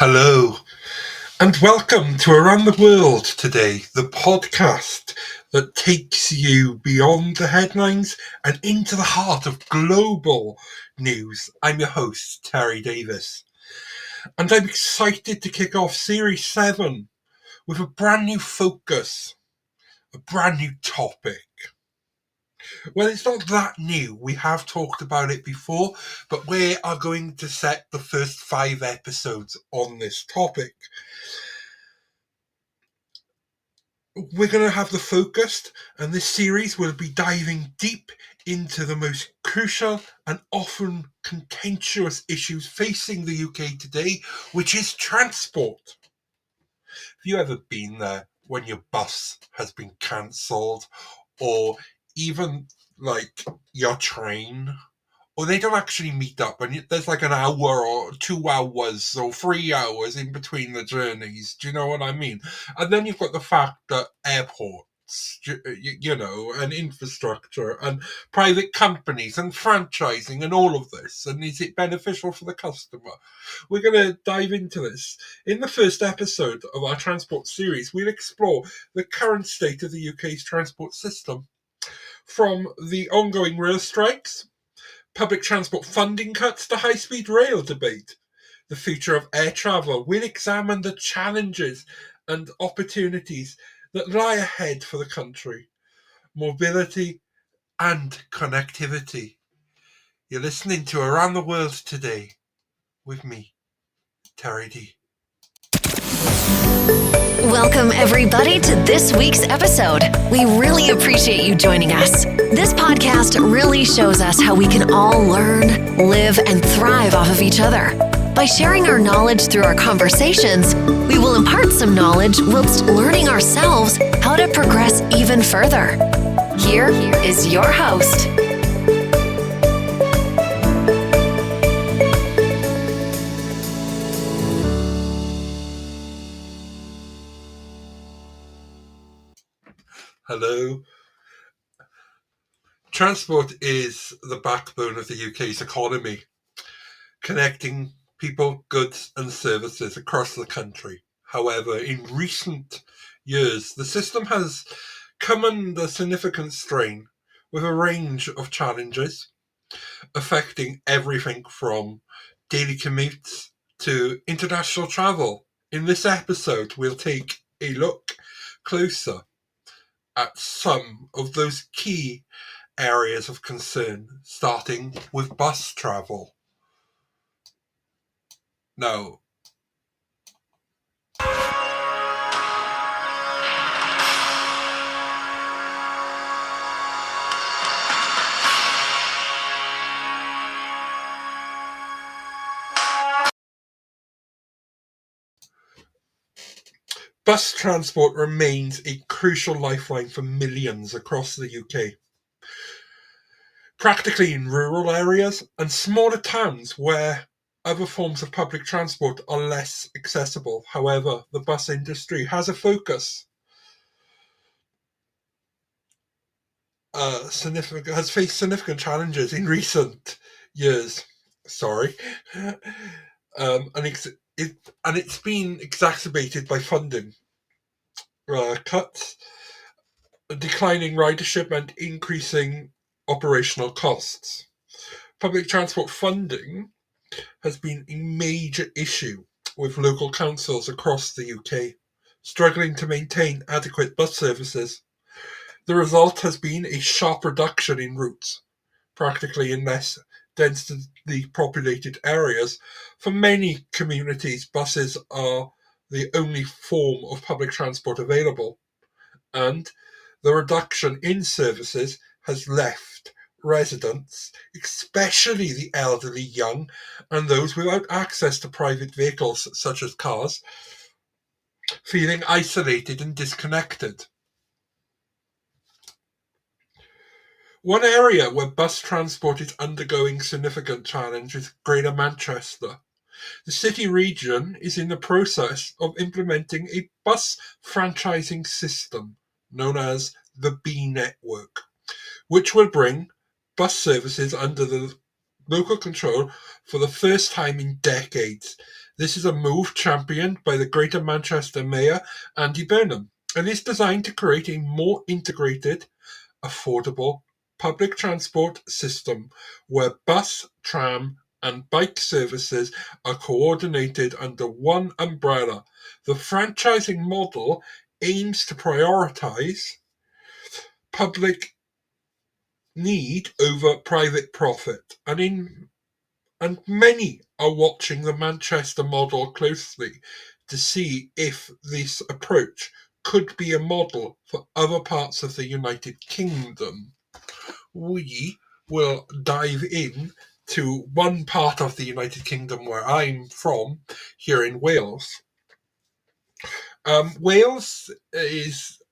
Hello, and welcome to Around the World Today, the podcast that takes you beyond the headlines and into the heart of global news. I'm your host, Terry Davis, and I'm excited to kick off Series 7 with a brand new focus, a brand new topic. Well, it's not that new. We have talked about it before, but we are going to set the first 5 episodes on this topic. We're going to have the focus, and this series will be diving deep into the most crucial and often contentious issues facing the UK today, which is transport. Have you ever been there when your bus has been cancelled, or even like your train? Or they don't actually meet up, and there's like an hour or 2 hours or 3 hours in between the journeys. Do you know what I mean? And then you've got the fact that airports, and infrastructure and private companies and franchising and all of this. And is it beneficial for the customer? We're going to dive into this. In the first episode of our transport series, we'll explore the current state of the UK's transport system. From the ongoing rail strikes, public transport funding cuts, to high-speed rail debate, the future of air travel. We'll examine the challenges and opportunities that lie ahead for the country, mobility and connectivity. You're listening to Around the World Today with me, Terry D. Welcome, everybody, to this week's episode. We really appreciate you joining us. This podcast really shows us how we can all learn, live, and thrive off of each other. By sharing our knowledge through our conversations, we will impart some knowledge whilst learning ourselves how to progress even further. Here is your host. Hello. Transport is the backbone of the UK's economy, connecting people, goods and services across the country. However, in recent years, the system has come under significant strain with a range of challenges affecting everything from daily commutes to international travel. In this episode, we'll take a look closer at some of those key areas of concern, starting with bus travel. Now, bus transport remains a crucial lifeline for millions across the UK, practically in rural areas and smaller towns where other forms of public transport are less accessible. However, the bus industry has a focus, has faced significant challenges in recent years. And it's been exacerbated by funding cuts, declining ridership, and increasing operational costs. Public transport funding has been a major issue, with local councils across the UK struggling to maintain adequate bus services. The result has been a sharp reduction in routes, practically in less densely populated areas. For many communities, buses are the only form of public transport available, and the reduction in services has left residents, especially the elderly, young, and those without access to private vehicles such as cars, feeling isolated and disconnected. One area where bus transport is undergoing significant challenge is Greater Manchester. The city region is in the process of implementing a bus franchising system known as the B network, which will bring bus services under the local control for the first time in decades. This is a move championed by the Greater Manchester Mayor, Andy Burnham, and is designed to create a more integrated, affordable public transport system where bus, tram, and bike services are coordinated under one umbrella. The franchising model aims to prioritize public need over private profit, and many are watching the Manchester model closely to see if this approach could be a model for other parts of the United Kingdom. We will dive in to one part of the United Kingdom where I'm from, here in Wales. Wales is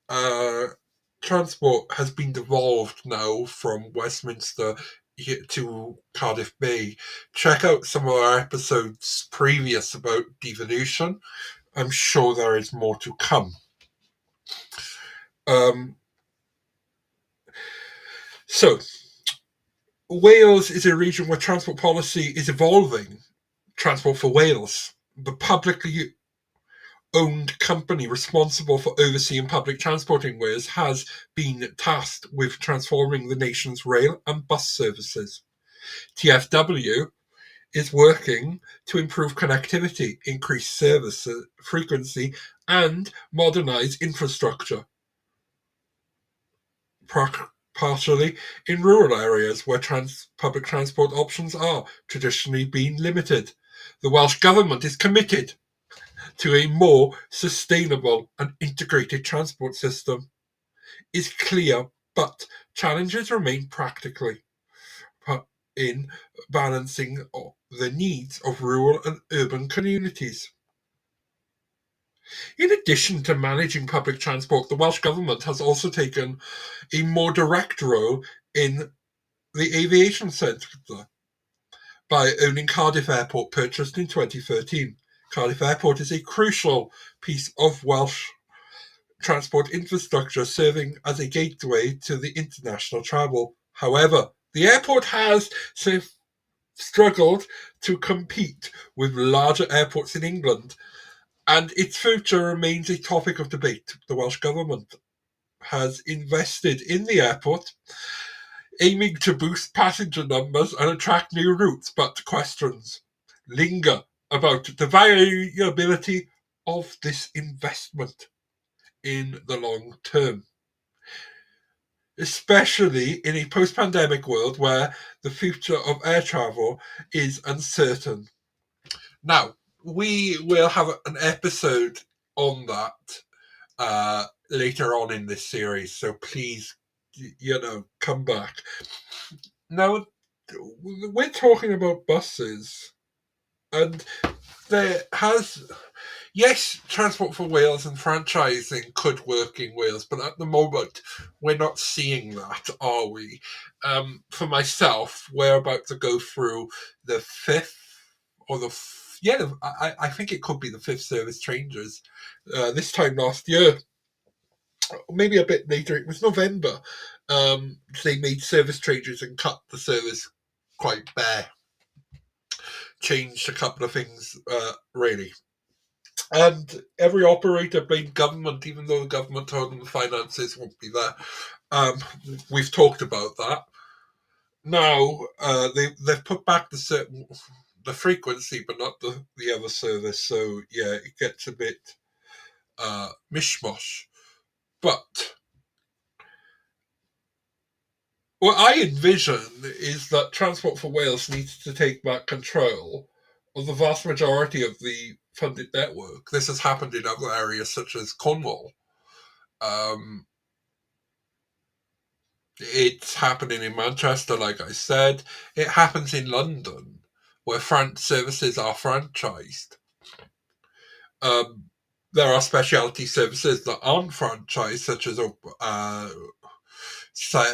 transport has been devolved now from Westminster to Cardiff Bay. Check out some of our episodes previous about devolution. I'm sure there is more to come. So, Wales is a region where transport policy is evolving. Transport for Wales, the publicly owned company responsible for overseeing public transport in Wales, has been tasked with transforming the nation's rail and bus services. TfW is working to improve connectivity, increase service frequency, and modernise infrastructure, partially in rural areas where public transport options are traditionally being limited. The Welsh Government is committed to a more sustainable and integrated transport system. Is clear, but challenges remain practically in balancing the needs of rural and urban communities. In addition to managing public transport, the Welsh Government has also taken a more direct role in the aviation sector by owning Cardiff Airport, purchased in 2013. Cardiff Airport is a crucial piece of Welsh transport infrastructure, serving as a gateway to the international travel. However, the airport has struggled to compete with larger airports in England, and its future remains a topic of debate. The Welsh Government has invested in the airport, aiming to boost passenger numbers and attract new routes, but questions linger about the viability of this investment in the long term, especially in a post pandemic world where the future of air travel is uncertain. Now, we will have an episode on that later on in this series, so please, come back. Now, we're talking about buses, and there has, yes, Transport for Wales and franchising could work in Wales, but at the moment, we're not seeing that, are we? For myself, we're about to go through the fifth, or I think it could be the fifth service changes. This time last year, maybe a bit later, it was November. They made service changes and cut the service quite bare. Changed a couple of things, really. And every operator blamed government, even though the government told them the finances won't be there. We've talked about that. Now they've put back the frequency, but not the other service. So yeah, it gets a bit mishmash. But what I envision is that Transport for Wales needs to take back control of the vast majority of the funded network. This has happened in other areas such as Cornwall. It's happening in Manchester, like I said. It happens in London, where services are franchised. There are specialty services that aren't franchised, such as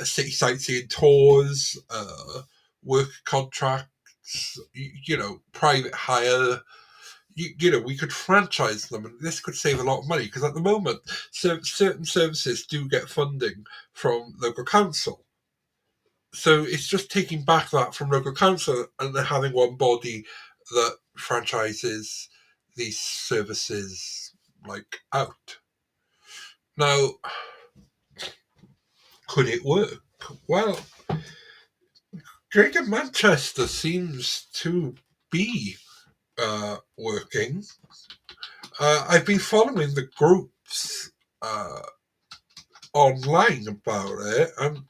city sightseeing tours, work contracts, private hire. We could franchise them, and this could save a lot of money, because at the moment, certain services do get funding from local council. So it's just taking back that from local council and then having one body that franchises these services out. Now, could it work? Well, Greater Manchester seems to be working. I've been following the groups online about it, and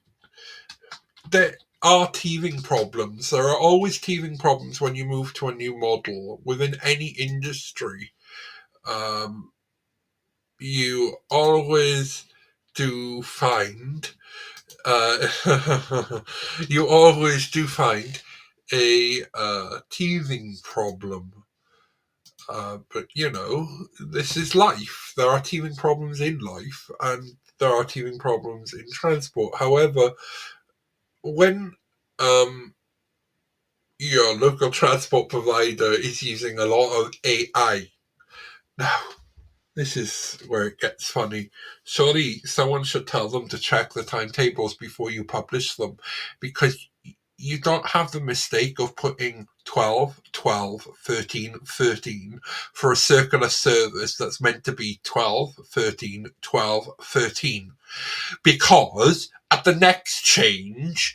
there are teething problems. There are always teething problems when you move to a new model within any industry. You always do find you always do find a teething problem. But this is life. There are teething problems in life, and there are teething problems in transport. However, when your local transport provider is using a lot of AI, now this is where it gets funny. Surely someone should tell them to check the timetables before you publish them, because you don't have the mistake of putting 12, 12, 13, 13 for a circular service that's meant to be 12, 13, 12, 13. Because at the next change,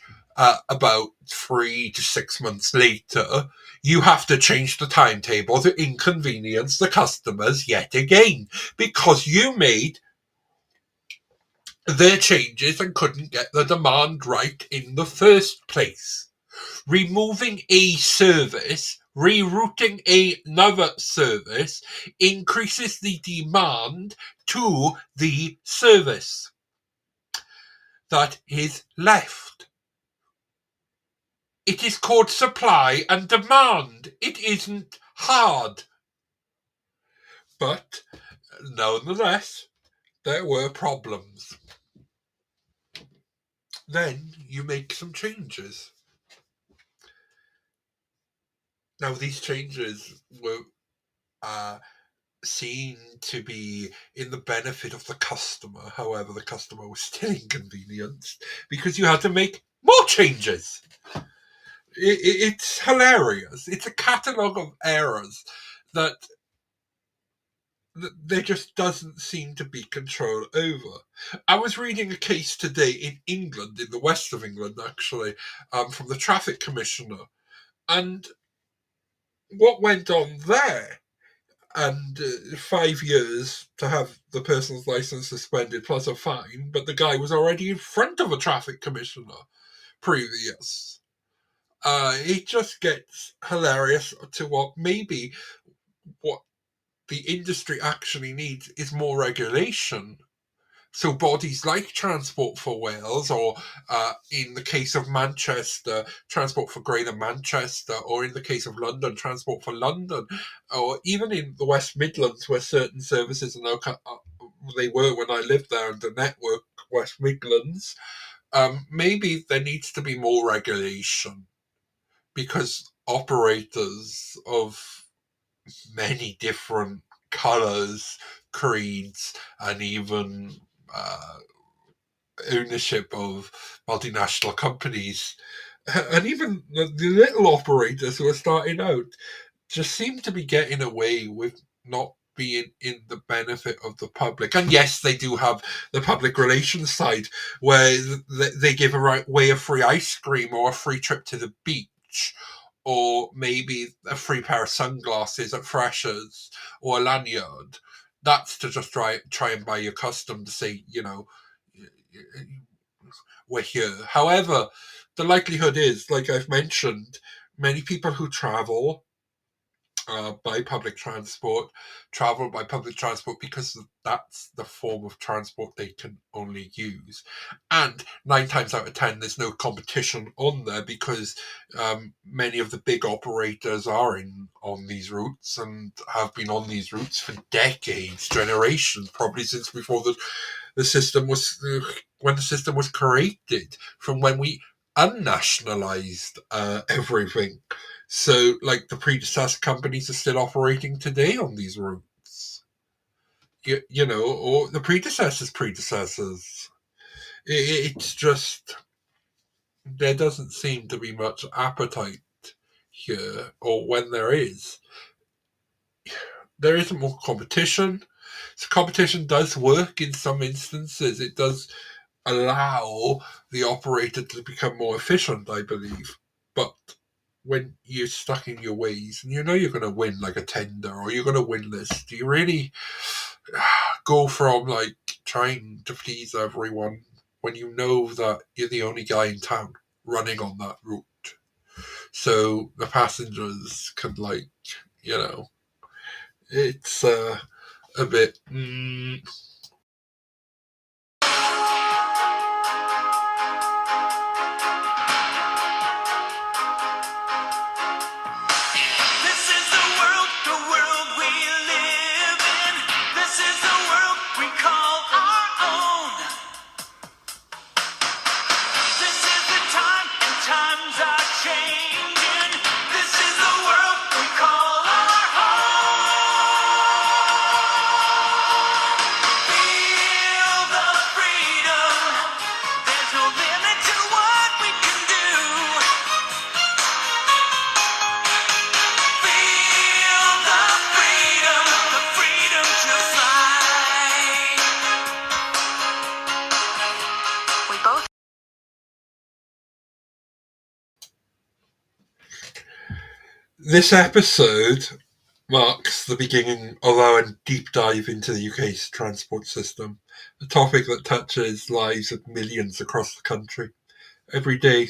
about 3 to 6 months later, you have to change the timetable to inconvenience the customers yet again, because you made their changes and couldn't get the demand right in the first place. Removing a service, rerouting another service, increases the demand to the service that is left. It is called supply and demand. It isn't hard. But nonetheless, there were problems. Then you make some changes. Now, these changes were seen to be in the benefit of the customer. However, the customer was still inconvenienced because you had to make more changes. It's hilarious. It's a catalogue of errors that there just doesn't seem to be control over. I was reading a case today in England, in the west of England actually, from the traffic commissioner, and what went on there, and 5 years to have the person's license suspended plus a fine, but the guy was already in front of a traffic commissioner previous. It just gets hilarious to what the industry actually needs is more regulation. So bodies like Transport for Wales, or in the case of Manchester, Transport for Greater Manchester, or in the case of London, Transport for London, or even in the West Midlands, where certain services are now, they were when I lived there, under Network West Midlands, maybe there needs to be more regulation, because operators of many different colours, creeds, and even ownership of multinational companies, and even the little operators who are starting out, just seem to be getting away with not being in the benefit of the public. And yes, they do have the public relations side, where they give away a free ice cream or a free trip to the beach, or maybe a free pair of sunglasses at Freshers, or a lanyard. That's to just try and buy your custom, to say, we're here. However, the likelihood is, like I've mentioned, many people who travel by public transport travel by public transport because that's the form of transport they can only use. And 9 times out of 10, there's no competition on there, because many of the big operators are on these routes and have been on these routes for decades, generations, probably since before the system was when the system was created, from when we unnationalized everything. So, like, the predecessor companies are still operating today on these routes, or the predecessors. It's just, there doesn't seem to be much appetite here, or when there is, there isn't more competition. So competition does work in some instances. It does allow the operator to become more efficient, I believe. But when you're stuck in your ways and you know you're going to win like a tender or you're going to win this, do you really go from like trying to please everyone when you know that you're the only guy in town running on that route? So the passengers can it's a bit. This is the world we live in. This is the world we call our own. This is the time, and times are changing. This is the world we call our home. Feel the freedom. There's no limit to what we can do. Feel the freedom to fly. We both. This episode marks the beginning of our deep dive into the UK's transport system, a topic that touches lives of millions across the country every day.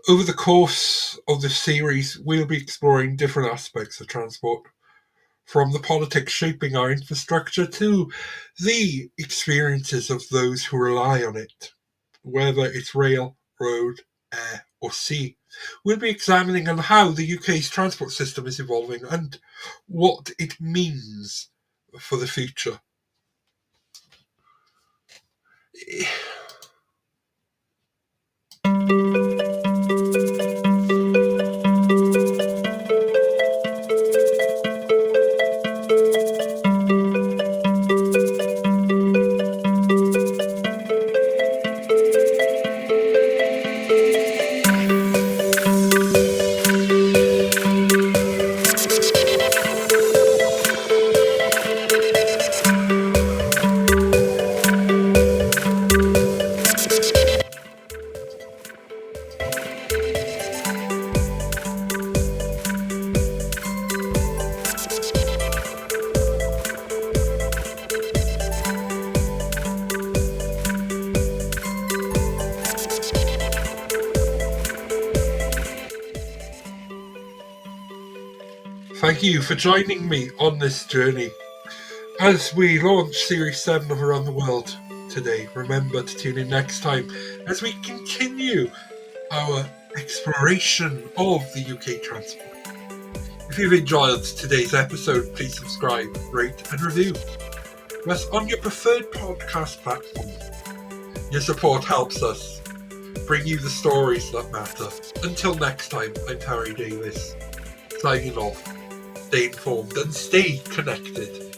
Over the course of this series, we'll be exploring different aspects of transport, from the politics shaping our infrastructure to the experiences of those who rely on it, whether it's rail, road, air, or sea. We'll be examining on how the UK's transport system is evolving and what it means for the future. Thank you for joining me on this journey as we launch Series 7 of Around the World today. Remember to tune in next time as we continue our exploration of the UK transport. If you've enjoyed today's episode, please subscribe, rate and review us on your preferred podcast platform. Your support helps us bring you the stories that matter. Until next time, I'm Harry Davis, signing off. Stay informed and stay connected.